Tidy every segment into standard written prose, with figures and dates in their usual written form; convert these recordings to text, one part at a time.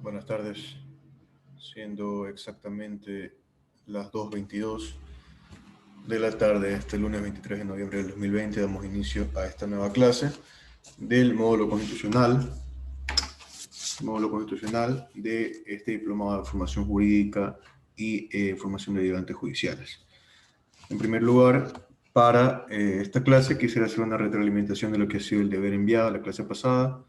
Buenas tardes, siendo exactamente las 2:22 de la tarde, este lunes 23 de noviembre del 2020, damos inicio a esta nueva clase del módulo constitucional de este diplomado de formación jurídica y formación de ayudantes judiciales. En primer lugar, para esta clase quisiera hacer una retroalimentación de lo que ha sido el deber enviado a la clase pasada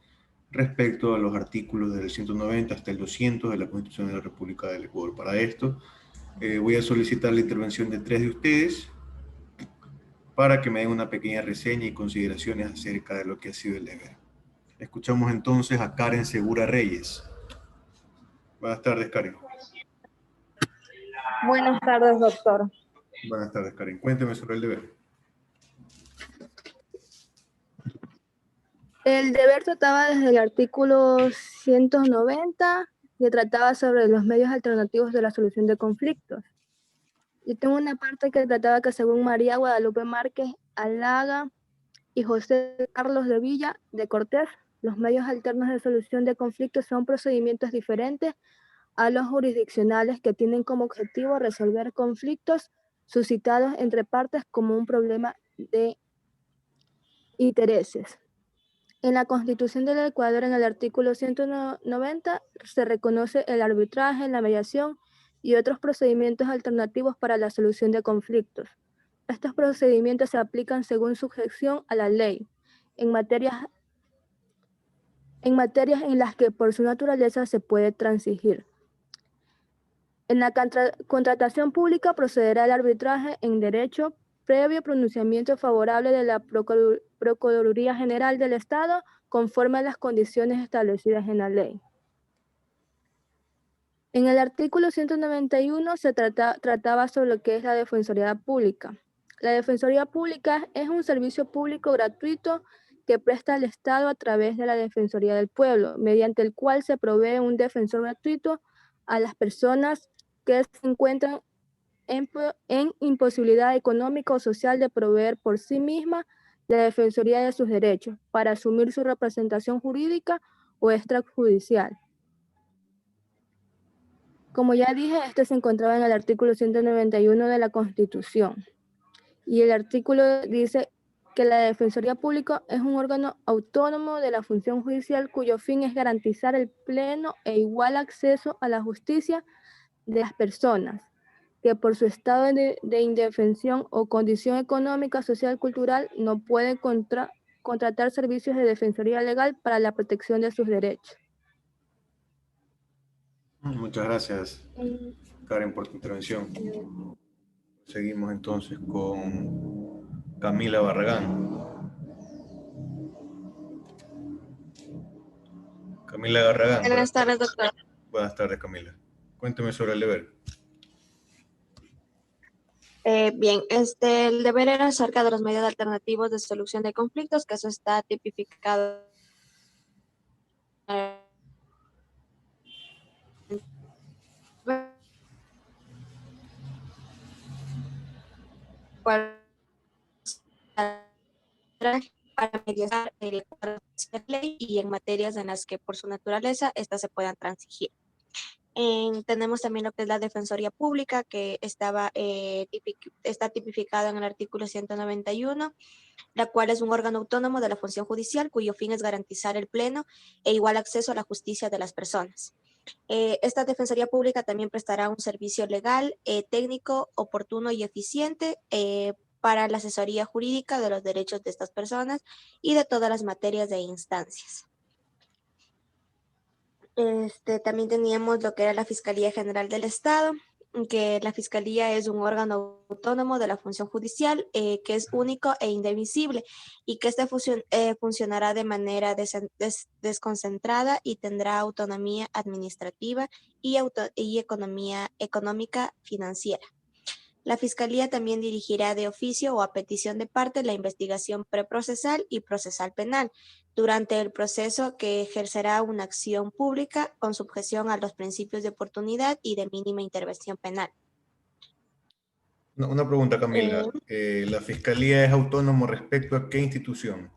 respecto a los artículos desde el 190 hasta el 200 de la Constitución de la República del Ecuador. Para esto, voy a solicitar la intervención de 3 de ustedes para que me den una pequeña reseña y consideraciones acerca de lo que ha sido el deber. Escuchamos entonces a Karen Segura Reyes. Buenas tardes, Karen. Buenas tardes, doctor. Buenas tardes, Karen. Cuénteme sobre el deber. El deber trataba desde el artículo 190, que trataba sobre los medios alternativos de la solución de conflictos. Y tengo una parte que trataba que según María Guadalupe Márquez Alaga y José Carlos de Villa de Cortés, los medios alternos de solución de conflictos son procedimientos diferentes a los jurisdiccionales que tienen como objetivo resolver conflictos suscitados entre partes como un problema de intereses. En la Constitución del Ecuador, en el artículo 190, se reconoce el arbitraje, la mediación y otros procedimientos alternativos para la solución de conflictos. Estos procedimientos se aplican según sujeción a la ley, en materias en las que por su naturaleza se puede transigir. En la contratación pública procederá el arbitraje en derecho previo pronunciamiento favorable de la Procuraduría General del Estado conforme a las condiciones establecidas en la ley. En el artículo 191 se trataba sobre lo que es la Defensoría Pública. La Defensoría Pública es un servicio público gratuito que presta el Estado a través de la Defensoría del Pueblo, mediante el cual se provee un defensor gratuito a las personas que se encuentran en imposibilidad económica o social de proveer por sí misma la defensoría de sus derechos para asumir su representación jurídica o extrajudicial. Como ya dije, este se encontraba en el artículo 191 de la Constitución. Y el artículo dice que la Defensoría Pública es un órgano autónomo de la función judicial cuyo fin es garantizar el pleno e igual acceso a la justicia de las personas que por su estado de indefensión o condición económica, social, cultural, no pueden contratar servicios de defensoría legal para la protección de sus derechos. Muchas gracias, Karen, por tu intervención. Seguimos entonces con Camila Barragán. Camila Barragán. Buenas tardes, doctor. Buenas tardes, Camila. Cuénteme sobre el deber. Bien, el deber era acerca de los medios alternativos de solución de conflictos, que eso está tipificado para mediar el ley y en materias en las que por su naturaleza estas se puedan transigir. Tenemos también lo que es la Defensoría Pública, que está tipificado en el artículo 191, la cual es un órgano autónomo de la función judicial cuyo fin es garantizar el pleno e igual acceso a la justicia de las personas. Esta Defensoría Pública también prestará un servicio legal, técnico, oportuno y eficiente para la asesoría jurídica de los derechos de estas personas y de todas las materias e instancias. También teníamos lo que era la Fiscalía General del Estado, que la Fiscalía es un órgano autónomo de la función judicial que es único e indivisible y que funcionará de manera desconcentrada y tendrá autonomía administrativa y económica financiera. La Fiscalía también dirigirá de oficio o a petición de parte la investigación preprocesal y procesal penal durante el proceso, que ejercerá una acción pública con sujeción a los principios de oportunidad y de mínima intervención penal. Una pregunta, Camila. ¿La Fiscalía es autónomo respecto a qué institución?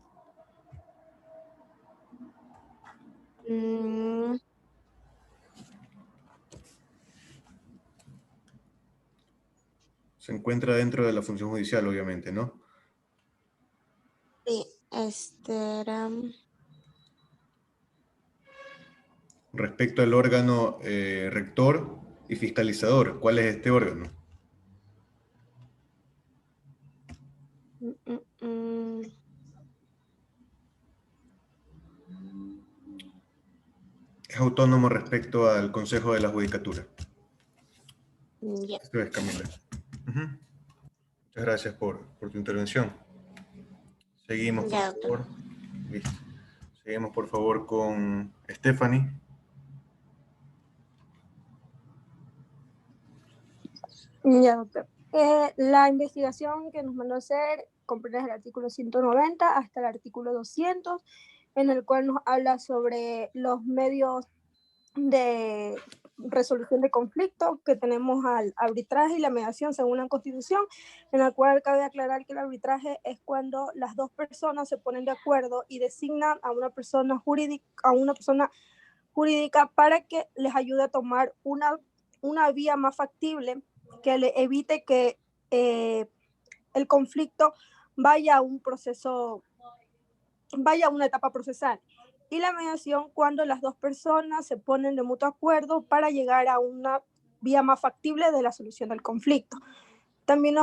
Se encuentra dentro de la función judicial, obviamente, ¿no? Sí, era... Respecto al órgano rector y fiscalizador, ¿cuál es este órgano? Es autónomo respecto al Consejo de la Judicatura. Ya. Esto es, Camila. Muchas gracias por tu intervención. Seguimos, por Ya, favor. Listo. Seguimos, por favor, con Stephanie. Ya, doctor. La investigación que nos mandó a hacer comprende el artículo 190 hasta el artículo 200, en el cual nos habla sobre los medios de resolución de conflictos que tenemos al arbitraje y la mediación según la Constitución, en la cual cabe aclarar que el arbitraje es cuando las dos personas se ponen de acuerdo y designan a una persona jurídica para que les ayude a tomar una vía más factible que le evite que el conflicto vaya a un proceso, vaya a una etapa procesal. Y la mediación cuando las dos personas se ponen de mutuo acuerdo para llegar a una vía más factible de la solución del conflicto. También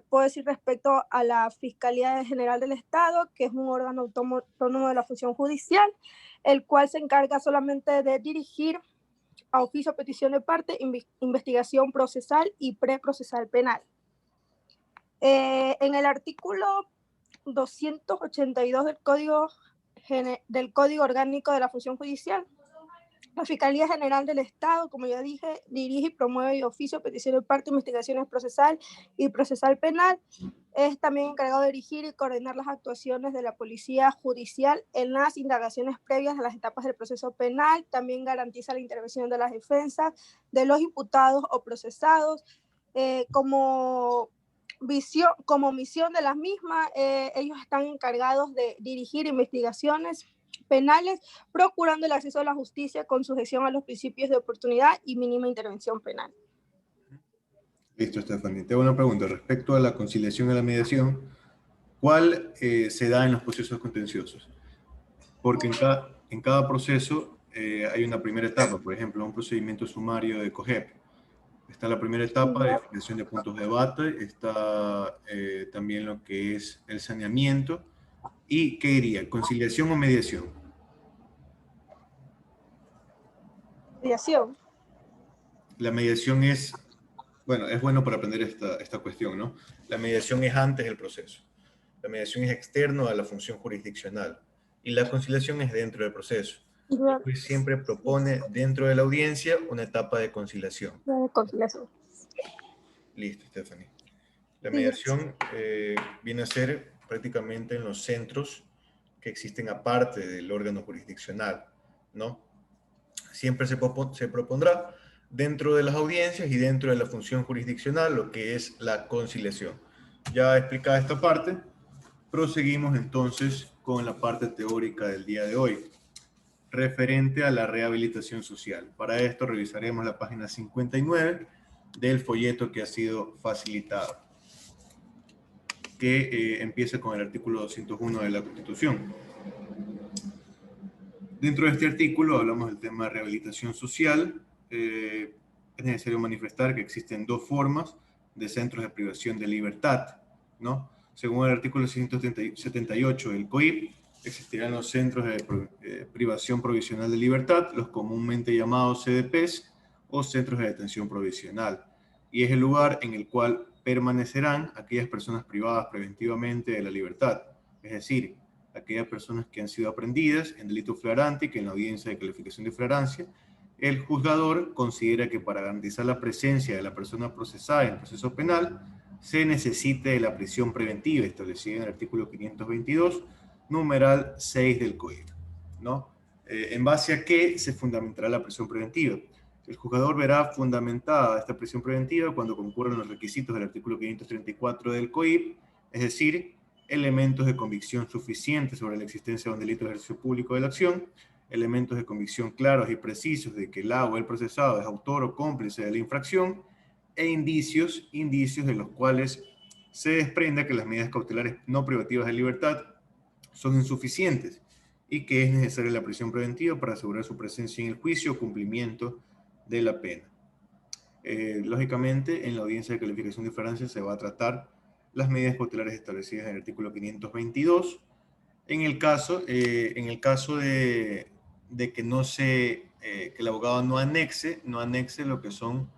puedo decir respecto a la Fiscalía General del Estado, que es un órgano autónomo de la función judicial, el cual se encarga solamente de dirigir a oficio, petición de parte, investigación procesal y preprocesal penal. En el artículo 282 del Código Orgánico de la Función Judicial, la Fiscalía General del Estado, como ya dije, dirige y promueve de oficio, petición de parte, investigaciones procesal y procesal penal. Es también encargado de dirigir y coordinar las actuaciones de la Policía Judicial en las indagaciones previas a las etapas del proceso penal. También garantiza la intervención de las defensas de los imputados o procesados. Como misión de las mismas, ellos están encargados de dirigir investigaciones penales, procurando el acceso a la justicia con sujeción a los principios de oportunidad y mínima intervención penal. Listo, Stephanie. Te hago una pregunta respecto a la conciliación y la mediación. ¿Cuál se da en los procesos contenciosos? Porque en cada proceso hay una primera etapa, por ejemplo, un procedimiento sumario de COGEP. Está la primera etapa de definición de puntos de debate, está también lo que es el saneamiento. ¿Y qué diría? ¿Conciliación o mediación? Mediación. La mediación es, bueno, es bueno para aprender esta cuestión, ¿no? La mediación es antes del proceso. La mediación es externo a la función jurisdiccional y la conciliación es dentro del proceso. El juez siempre propone dentro de la audiencia una etapa de conciliación. Conciliación. Listo, Stephanie. La mediación viene a ser prácticamente en los centros que existen aparte del órgano jurisdiccional, ¿no? Siempre se propondrá dentro de las audiencias y dentro de la función jurisdiccional lo que es la conciliación. Ya explicada esta parte, proseguimos entonces con la parte teórica del día de hoy, referente a la rehabilitación social. Para esto revisaremos la página 59 del folleto que ha sido facilitado, que empieza con el artículo 201 de la Constitución. Dentro de este artículo hablamos del tema de rehabilitación social. Es necesario manifestar que existen dos formas de centros de privación de libertad, ¿no? Según el artículo 678 del COIP, existirán los centros de privación provisional de libertad, los comúnmente llamados CDPs o centros de detención provisional, y es el lugar en el cual permanecerán aquellas personas privadas preventivamente de la libertad, es decir, aquellas personas que han sido aprehendidas en delito flagrante y que en la audiencia de calificación de flagrancia el juzgador considera que para garantizar la presencia de la persona procesada en el proceso penal se necesite de la prisión preventiva establecida en el artículo 522, numeral 6 del COIP, ¿no? ¿En base a qué se fundamentará la prisión preventiva? El juzgador verá fundamentada esta prisión preventiva cuando concurran los requisitos del artículo 534 del COIP, es decir, elementos de convicción suficientes sobre la existencia de un delito de ejercicio público de la acción, elementos de convicción claros y precisos de que el o el procesado es autor o cómplice de la infracción, e indicios de los cuales se desprenda que las medidas cautelares no privativas de libertad son insuficientes y que es necesaria la prisión preventiva para asegurar su presencia en el juicio o cumplimiento de la pena. Lógicamente, en la audiencia de calificación de flagrancia se va a tratar las medidas cautelares establecidas en el artículo 522. En el caso de que que el abogado no anexe lo que son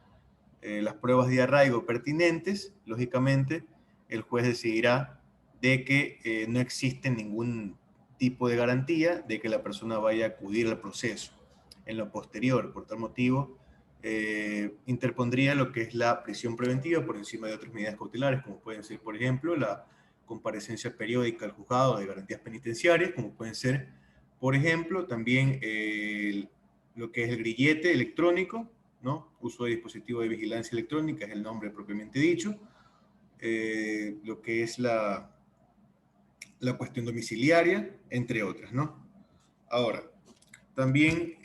las pruebas de arraigo pertinentes, lógicamente el juez decidirá de que no existe ningún tipo de garantía de que la persona vaya a acudir al proceso en lo posterior. Por tal motivo, interpondría lo que es la prisión preventiva por encima de otras medidas cautelares, como pueden ser, por ejemplo, la comparecencia periódica al juzgado de garantías penitenciarias, como pueden ser, por ejemplo, también lo que es el grillete electrónico, ¿no? Uso de dispositivo de vigilancia electrónica es el nombre propiamente dicho, lo que es la cuestión domiciliaria, entre otras, ¿no? Ahora, también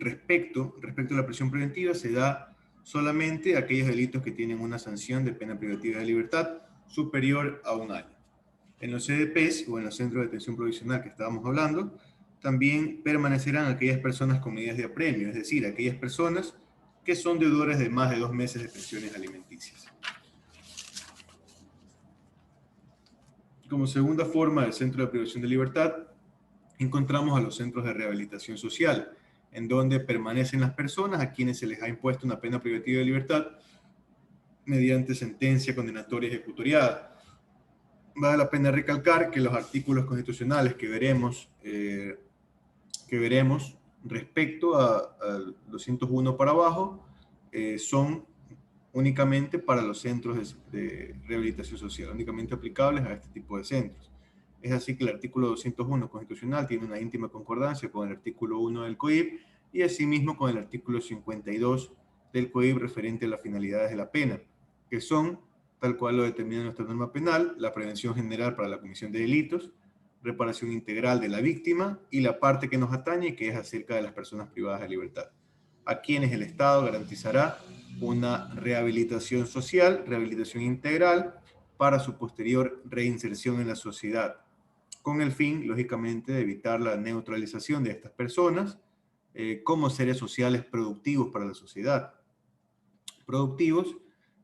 respecto a la prisión preventiva, se da solamente a aquellos delitos que tienen una sanción de pena privativa de libertad superior a 1 año. En los CDPs o en los centros de detención provisional que estábamos hablando, también permanecerán aquellas personas con medidas de apremio, es decir, aquellas personas que son deudores de más de 2 meses de pensiones alimenticias. Como segunda forma del centro de privación de libertad, encontramos a los centros de rehabilitación social, en donde permanecen las personas a quienes se les ha impuesto una pena privativa de libertad mediante sentencia condenatoria ejecutoriada. Vale la pena recalcar que los artículos constitucionales que veremos respecto a 201 para abajo son únicamente para los centros de rehabilitación social, únicamente aplicables a este tipo de centros. Es así que el artículo 201 constitucional tiene una íntima concordancia con el artículo 1 del COIP y asimismo con el artículo 52 del COIP referente a las finalidades de la pena, que son, tal cual lo determina nuestra norma penal, la prevención general para la comisión de delitos, reparación integral de la víctima y la parte que nos atañe, que es acerca de las personas privadas de libertad, a quienes el Estado garantizará una rehabilitación social, rehabilitación integral, para su posterior reinserción en la sociedad, con el fin, lógicamente, de evitar la neutralización de estas personas como seres sociales productivos para la sociedad. Productivos,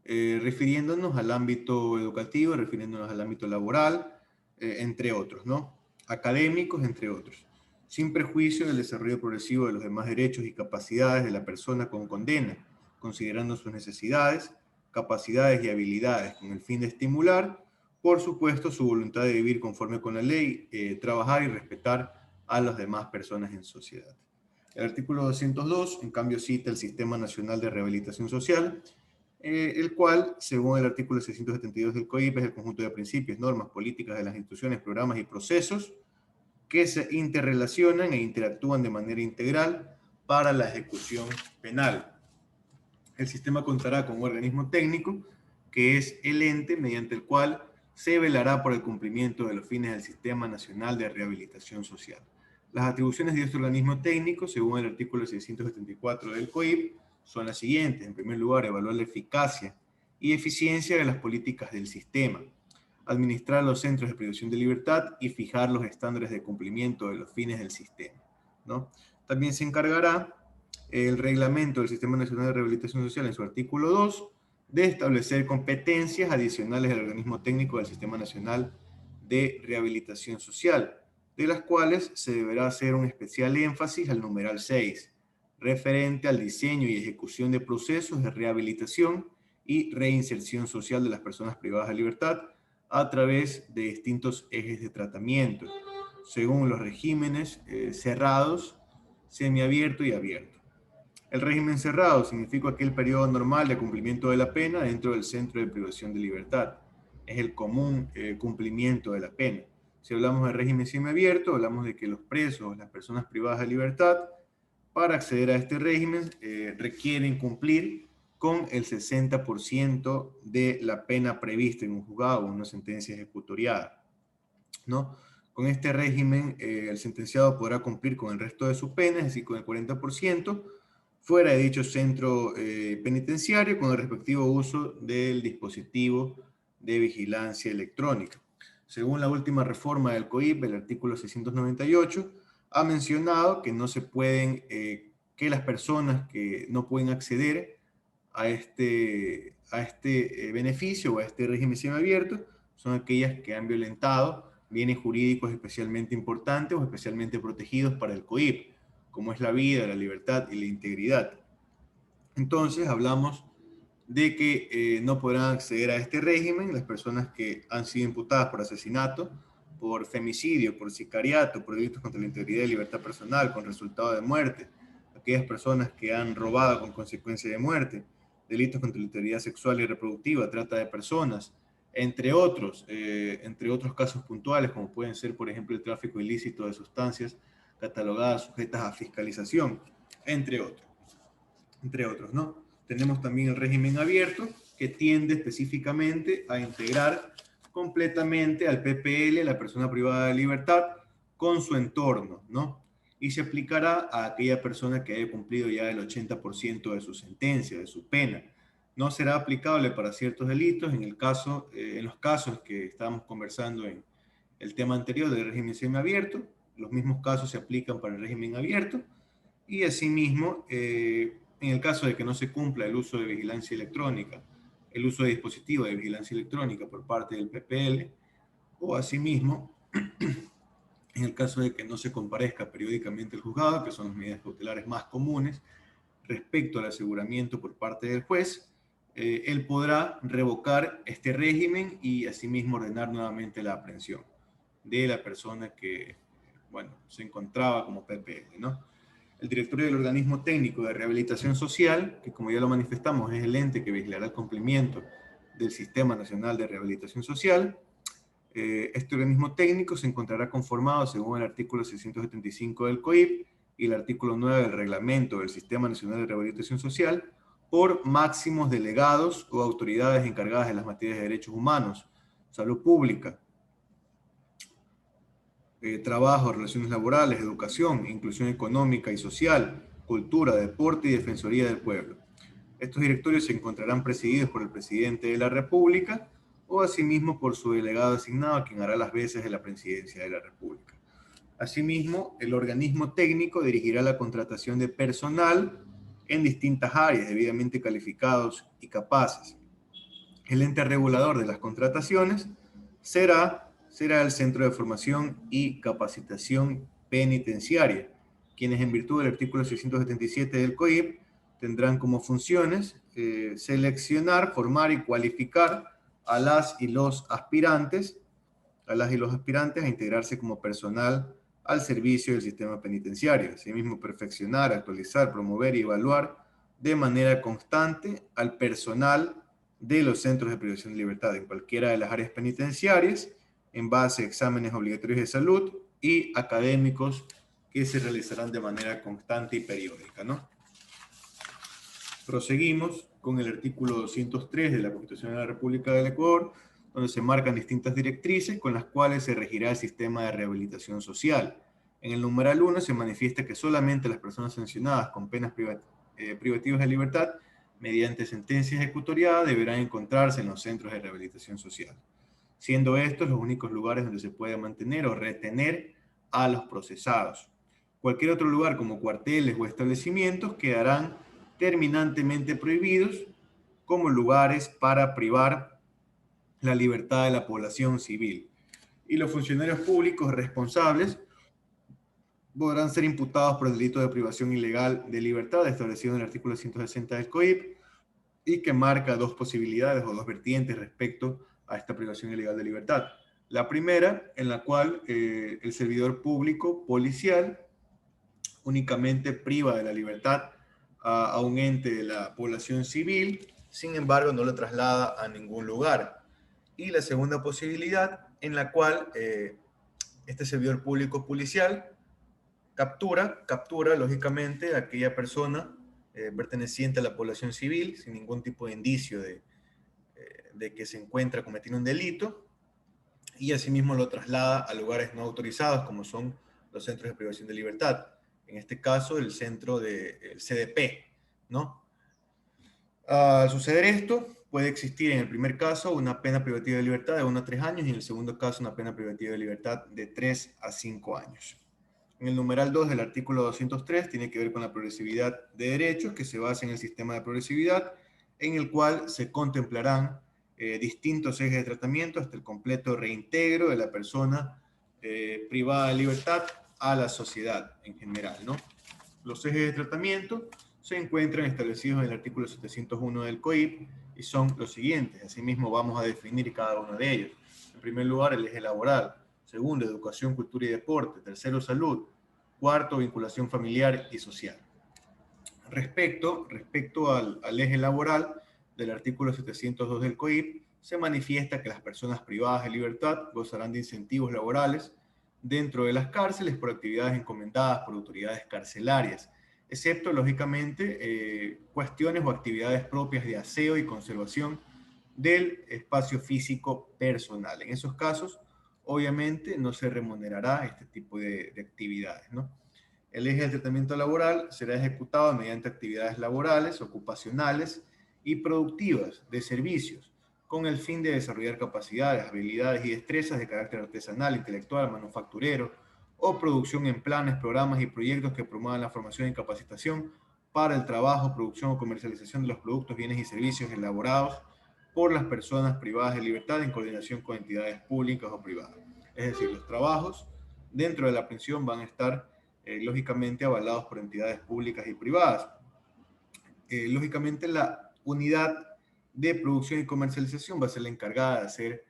refiriéndonos al ámbito educativo, refiriéndonos al ámbito laboral, entre otros, ¿no? Académicos, entre otros, sin perjuicio del desarrollo progresivo de los demás derechos y capacidades de la persona con condena, considerando sus necesidades, capacidades y habilidades, con el fin de estimular, por supuesto, su voluntad de vivir conforme con la ley, trabajar y respetar a las demás personas en sociedad. El artículo 202, en cambio, cita el Sistema Nacional de Rehabilitación Social, el cual, según el artículo 672 del COIP, es el conjunto de principios, normas, políticas de las instituciones, programas y procesos que se interrelacionan e interactúan de manera integral para la ejecución penal. El sistema contará con un organismo técnico, que es el ente mediante el cual se velará por el cumplimiento de los fines del Sistema Nacional de Rehabilitación Social. Las atribuciones de este organismo técnico, según el artículo 674 del COIP, son las siguientes. En primer lugar, evaluar la eficacia y eficiencia de las políticas del sistema, administrar los centros de privación de libertad y fijar los estándares de cumplimiento de los fines del sistema, ¿no? También se encargará el reglamento del Sistema Nacional de Rehabilitación Social, en su artículo 2, de establecer competencias adicionales del organismo técnico del Sistema Nacional de Rehabilitación Social, de las cuales se deberá hacer un especial énfasis al numeral 6, referente al diseño y ejecución de procesos de rehabilitación y reinserción social de las personas privadas de libertad a través de distintos ejes de tratamiento, según los regímenes cerrados, semiabierto y abierto. El régimen cerrado significa aquel periodo normal de cumplimiento de la pena dentro del centro de privación de libertad. Es el común cumplimiento de la pena. Si hablamos de régimen semiabierto, hablamos de que los presos, las personas privadas de libertad, para acceder a este régimen requieren cumplir con el 60% de la pena prevista en un juzgado o una sentencia ejecutoriada, ¿no? Con este régimen, el sentenciado podrá cumplir con el resto de su pena, es decir, con el 40%, fuera de dicho centro penitenciario con el respectivo uso del dispositivo de vigilancia electrónica. Según la última reforma del COIP, el artículo 698 ha mencionado que no se pueden, que las personas que no pueden acceder a este beneficio o a este régimen semiabierto son aquellas que han violentado bienes jurídicos especialmente importantes o especialmente protegidos para el COIP, como es la vida, la libertad y la integridad. Entonces hablamos de que no podrán acceder a este régimen las personas que han sido imputadas por asesinato, por femicidio, por sicariato, por delitos contra la integridad y libertad personal con resultado de muerte, aquellas personas que han robado con consecuencia de muerte, delitos contra la integridad sexual y reproductiva, trata de personas, entre otros casos puntuales, como pueden ser, por ejemplo, el tráfico ilícito de sustancias catalogadas sujetas a fiscalización, entre otros, ¿no? Tenemos también el régimen abierto, que tiende específicamente a integrar completamente al PPL, la persona privada de libertad, con su entorno, ¿no? Y se aplicará a aquella persona que haya cumplido ya el 80% de su sentencia, de su pena. No será aplicable para ciertos delitos en los casos que estábamos conversando en el tema anterior del régimen semiabierto. Los mismos casos se aplican para el régimen abierto. Y asimismo, en el caso de que no se cumpla el uso de vigilancia electrónica, el uso de dispositivos de vigilancia electrónica por parte del PPL, o asimismo, en el caso de que no se comparezca periódicamente al juzgado, que son las medidas cautelares más comunes, respecto al aseguramiento por parte del juez, él podrá revocar este régimen y asimismo ordenar nuevamente la aprehensión de la persona que, bueno, se encontraba como PPL, ¿no? El directorio del organismo técnico de rehabilitación social, que como ya lo manifestamos es el ente que vigilará el cumplimiento del Sistema Nacional de Rehabilitación Social. Este organismo técnico se encontrará conformado según el artículo 675 del COIP y el artículo 9 del reglamento del Sistema Nacional de Rehabilitación Social por máximos delegados o autoridades encargadas de las materias de derechos humanos, salud pública, trabajo, relaciones laborales, educación, inclusión económica y social, cultura, deporte y defensoría del pueblo. Estos directorios se encontrarán presididos por el presidente de la República o asimismo por su delegado asignado, quien hará las veces de la presidencia de la República. Asimismo, el organismo técnico dirigirá la contratación de personal en distintas áreas debidamente calificados y capaces. El ente regulador de las contrataciones será el Centro de Formación y Capacitación Penitenciaria, quienes en virtud del artículo 677 del COIP tendrán como funciones seleccionar, formar y cualificar a las y los aspirantes a integrarse como personal al servicio del sistema penitenciario. Asimismo, perfeccionar, actualizar, promover y evaluar de manera constante al personal de los centros de privación de libertad en cualquiera de las áreas penitenciarias en base a exámenes obligatorios de salud y académicos que se realizarán de manera constante y periódica, ¿no? Proseguimos con el artículo 203 de la Constitución de la República del Ecuador, donde se marcan distintas directrices con las cuales se regirá el sistema de rehabilitación social. En el numeral 1 se manifiesta que solamente las personas sancionadas con penas privativas de libertad mediante sentencia ejecutoriada deberán encontrarse en los centros de rehabilitación social, siendo estos los únicos lugares donde se puede mantener o retener a los procesados. Cualquier otro lugar como cuarteles o establecimientos quedarán terminantemente prohibidos como lugares para privar la libertad de la población civil. Y los funcionarios públicos responsables podrán ser imputados por el delito de privación ilegal de libertad establecido en el artículo 160 del COIP y que marca dos posibilidades o dos vertientes respecto a esta privación ilegal de libertad. La primera, en la cual el servidor público policial únicamente priva de la libertad a un ente de la población civil, sin embargo no lo traslada a ningún lugar. Y la segunda posibilidad, en la cual este servidor público policial captura lógicamente a aquella persona perteneciente a la población civil sin ningún tipo de indicio de que se encuentra cometiendo un delito y asimismo lo traslada a lugares no autorizados como son los centros de privación de libertad. En este caso, el centro del CDP, ¿no? Al suceder esto, puede existir en el primer caso una pena privativa de libertad de 1 a 3 años y en el segundo caso una pena privativa de libertad de 3 a 5 años. En el numeral 2 del artículo 203 tiene que ver con la progresividad de derechos que se basa en el sistema de progresividad en el cual se contemplarán distintos ejes de tratamiento hasta el completo reintegro de la persona privada de libertad a la sociedad en general, ¿no? Los ejes de tratamiento se encuentran establecidos en el artículo 701 del COIP y son los siguientes. Asimismo, vamos a definir cada uno de ellos. En primer lugar, el eje laboral. Segundo, educación, cultura y deporte. Tercero, salud. Cuarto, vinculación familiar y social. Respecto al eje laboral del artículo 702 del COIP, se manifiesta que las personas privadas de libertad gozarán de incentivos laborales dentro de las cárceles por actividades encomendadas por autoridades carcelarias, excepto, lógicamente, cuestiones o actividades propias de aseo y conservación del espacio físico personal. En esos casos, obviamente, no se remunerará este tipo de actividades, ¿no? El eje del tratamiento laboral será ejecutado mediante actividades laborales, ocupacionales y productivas de servicios, con el fin de desarrollar capacidades, habilidades y destrezas de carácter artesanal, intelectual, manufacturero o producción en planes, programas y proyectos que promuevan la formación y capacitación para el trabajo, producción o comercialización de los productos, bienes y servicios elaborados por las personas privadas de libertad en coordinación con entidades públicas o privadas. Es decir, los trabajos dentro de la prisión van a estar lógicamente avalados por entidades públicas y privadas. Lógicamente la unidad de producción y comercialización va a ser la encargada de hacer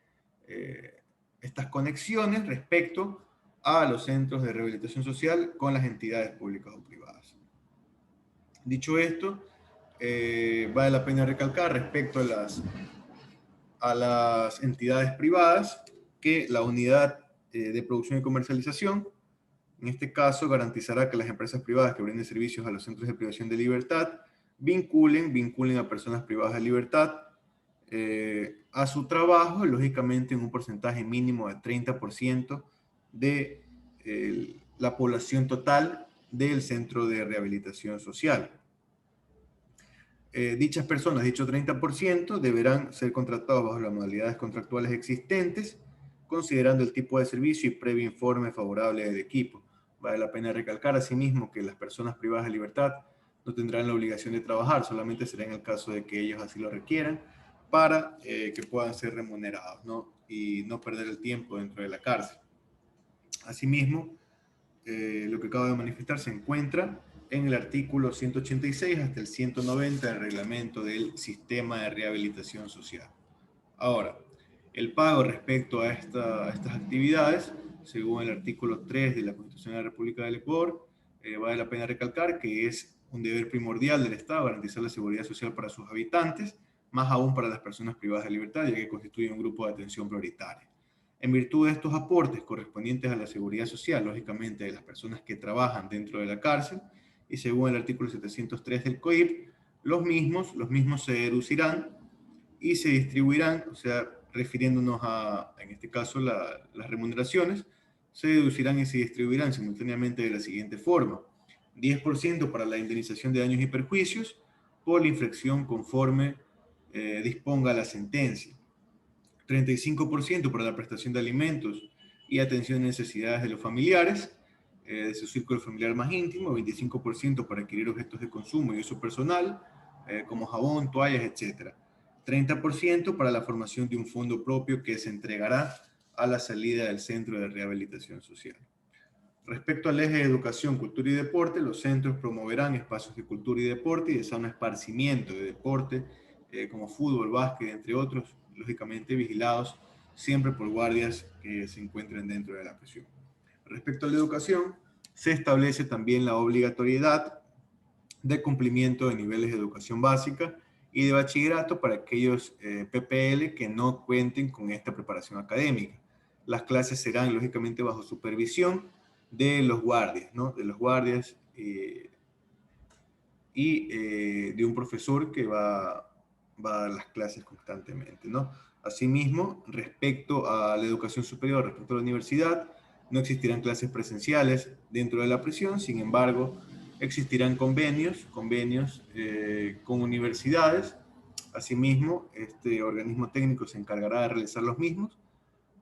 estas conexiones respecto a los centros de rehabilitación social con las entidades públicas o privadas. Dicho esto, vale la pena recalcar respecto a las entidades privadas que la unidad de producción y comercialización, en este caso, garantizará que las empresas privadas que brinden servicios a los centros de privación de libertad vinculen a personas privadas de libertad a su trabajo, lógicamente en un porcentaje mínimo de 30% de la población total del centro de rehabilitación social. Dichas personas, dicho 30%, deberán ser contratados bajo las modalidades contractuales existentes, considerando el tipo de servicio y previo informe favorable del equipo. Vale la pena recalcar asimismo que las personas privadas de libertad no tendrán la obligación de trabajar, solamente será en el caso de que ellos así lo requieran, para que puedan ser remunerados, ¿no? Y no perder el tiempo dentro de la cárcel. Asimismo, lo que acabo de manifestar se encuentra en el artículo 186 hasta el 190 del reglamento del sistema de rehabilitación social. Ahora, el pago respecto a estas actividades, según el artículo 3 de la Constitución de la República del Ecuador, vale la pena recalcar que es un deber primordial del Estado garantizar la seguridad social para sus habitantes, más aún para las personas privadas de libertad, ya que constituyen un grupo de atención prioritaria. En virtud de estos aportes correspondientes a la seguridad social, lógicamente de las personas que trabajan dentro de la cárcel, y según el artículo 703 del COIP, los mismos se deducirán y se distribuirán, o sea, refiriéndonos a, en este caso, las remuneraciones, se deducirán y se distribuirán simultáneamente de la siguiente forma: 10% para la indemnización de daños y perjuicios por la infracción conforme disponga la sentencia, 35% para la prestación de alimentos y atención a necesidades de los familiares, de su círculo familiar más íntimo, 25% para adquirir objetos de consumo y uso personal, como jabón, toallas, etc. 30% para la formación de un fondo propio que se entregará a la salida del centro de rehabilitación social. Respecto al eje de educación, cultura y deporte, los centros promoverán espacios de cultura y deporte y de sano esparcimiento de deporte, como fútbol, básquet, entre otros, lógicamente vigilados siempre por guardias que se encuentren dentro de la prisión. Respecto a la educación, se establece también la obligatoriedad de cumplimiento de niveles de educación básica y de bachillerato para aquellos PPL que no cuenten con esta preparación académica. Las clases serán, lógicamente, bajo supervisión de los guardias, ¿no? De los guardias y de un profesor que va a dar las clases constantemente, ¿no? Asimismo, respecto a la educación superior, respecto a la universidad, no existirán clases presenciales dentro de la prisión. Sin embargo, existirán convenios con universidades. Asimismo, este organismo técnico se encargará de realizar los mismos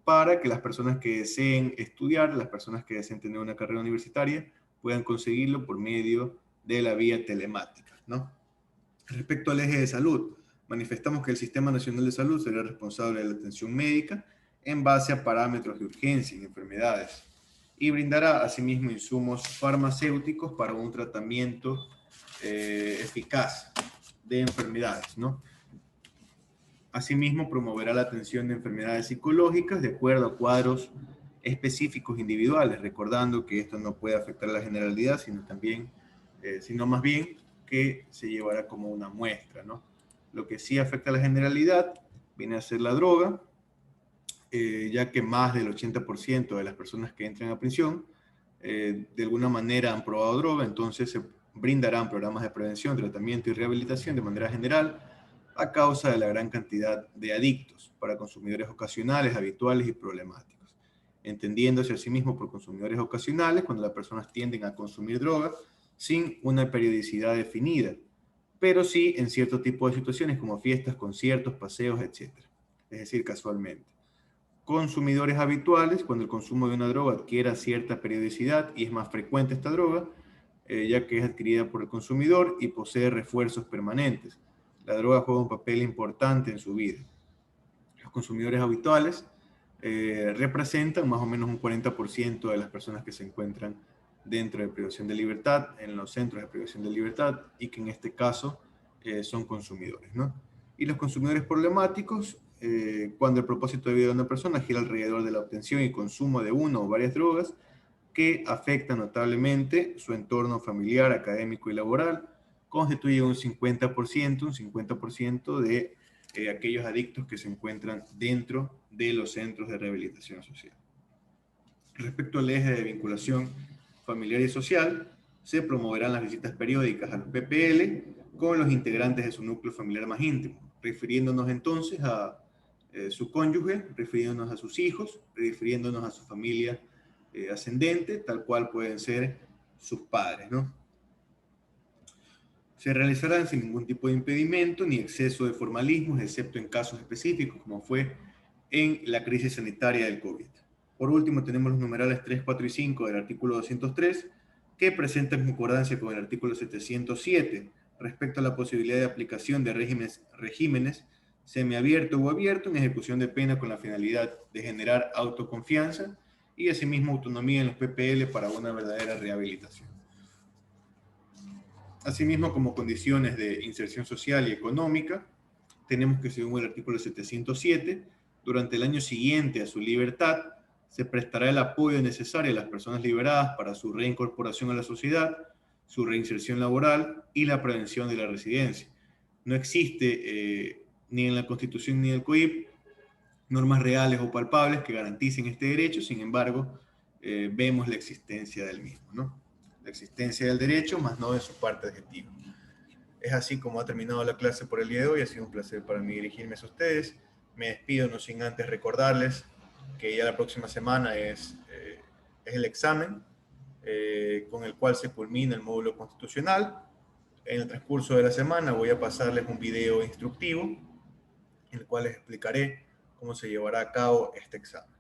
para que las personas que deseen estudiar, las personas que deseen tener una carrera universitaria, puedan conseguirlo por medio de la vía telemática, ¿no? Respecto al eje de salud, manifestamos que el Sistema Nacional de Salud será responsable de la atención médica en base a parámetros de urgencia y enfermedades y brindará asimismo insumos farmacéuticos para un tratamiento eficaz de enfermedades, ¿no? Asimismo, promoverá la atención de enfermedades psicológicas de acuerdo a cuadros específicos individuales, recordando que esto no puede afectar a la generalidad, sino más bien que se llevará como una muestra, ¿no? Lo que sí afecta a la generalidad viene a ser la droga, ya que más del 80% de las personas que entran a prisión de alguna manera han probado droga, entonces se brindarán programas de prevención, tratamiento y rehabilitación de manera general a causa de la gran cantidad de adictos para consumidores ocasionales, habituales y problemáticos. Entendiéndose asimismo por consumidores ocasionales cuando las personas tienden a consumir droga sin una periodicidad definida, pero sí en cierto tipo de situaciones como fiestas, conciertos, paseos, etc. Es decir, casualmente. Consumidores habituales, cuando el consumo de una droga adquiera cierta periodicidad y es más frecuente esta droga, ya que es adquirida por el consumidor y posee refuerzos permanentes. La droga juega un papel importante en su vida. Los consumidores habituales representan más o menos un 40% de las personas que se encuentran dentro de privación de libertad, en los centros de privación de libertad, y que en este caso son consumidores, ¿no? Y los consumidores problemáticos, cuando el propósito de vida de una persona gira alrededor de la obtención y consumo de una o varias drogas que afectan notablemente su entorno familiar, académico y laboral, constituye un 50% de aquellos adictos que se encuentran dentro de los centros de rehabilitación social. Respecto al eje de vinculación familiar y social, se promoverán las visitas periódicas a los PPL con los integrantes de su núcleo familiar más íntimo, refiriéndonos entonces a su cónyuge, refiriéndonos a sus hijos, refiriéndonos a su familia ascendente, tal cual pueden ser sus padres, ¿no? Se realizarán sin ningún tipo de impedimento ni exceso de formalismos, excepto en casos específicos, como fue en la crisis sanitaria del COVID. Por último, tenemos los numerales 3, 4 y 5 del artículo 203, que presentan concordancia con el artículo 707 respecto a la posibilidad de aplicación de regímenes semiabierto o abierto en ejecución de pena con la finalidad de generar autoconfianza y asimismo autonomía en los PPL para una verdadera rehabilitación. Asimismo, como condiciones de inserción social y económica, tenemos que según el artículo 707, durante el año siguiente a su libertad, se prestará el apoyo necesario a las personas liberadas para su reincorporación a la sociedad, su reinserción laboral y la prevención de la residencia. No existe ni en la Constitución ni en el COIP normas reales o palpables que garanticen este derecho, sin embargo, vemos la existencia del mismo, ¿no? La existencia del derecho, más no de su parte adjetiva. Es así como ha terminado la clase por el día de hoy. Ha sido un placer para mí dirigirme a ustedes. Me despido no sin antes recordarles que ya la próxima semana es el examen con el cual se culmina el módulo constitucional. En el transcurso de la semana voy a pasarles un video instructivo en el cual les explicaré cómo se llevará a cabo este examen.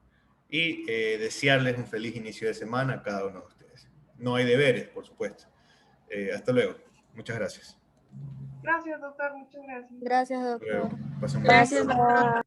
Y desearles un feliz inicio de semana a cada uno de ustedes. No hay deberes, por supuesto. Hasta luego. Muchas gracias. Gracias, doctor. Muchas gracias. Gracias, doctor. Pasen Gracias, buenas doctor.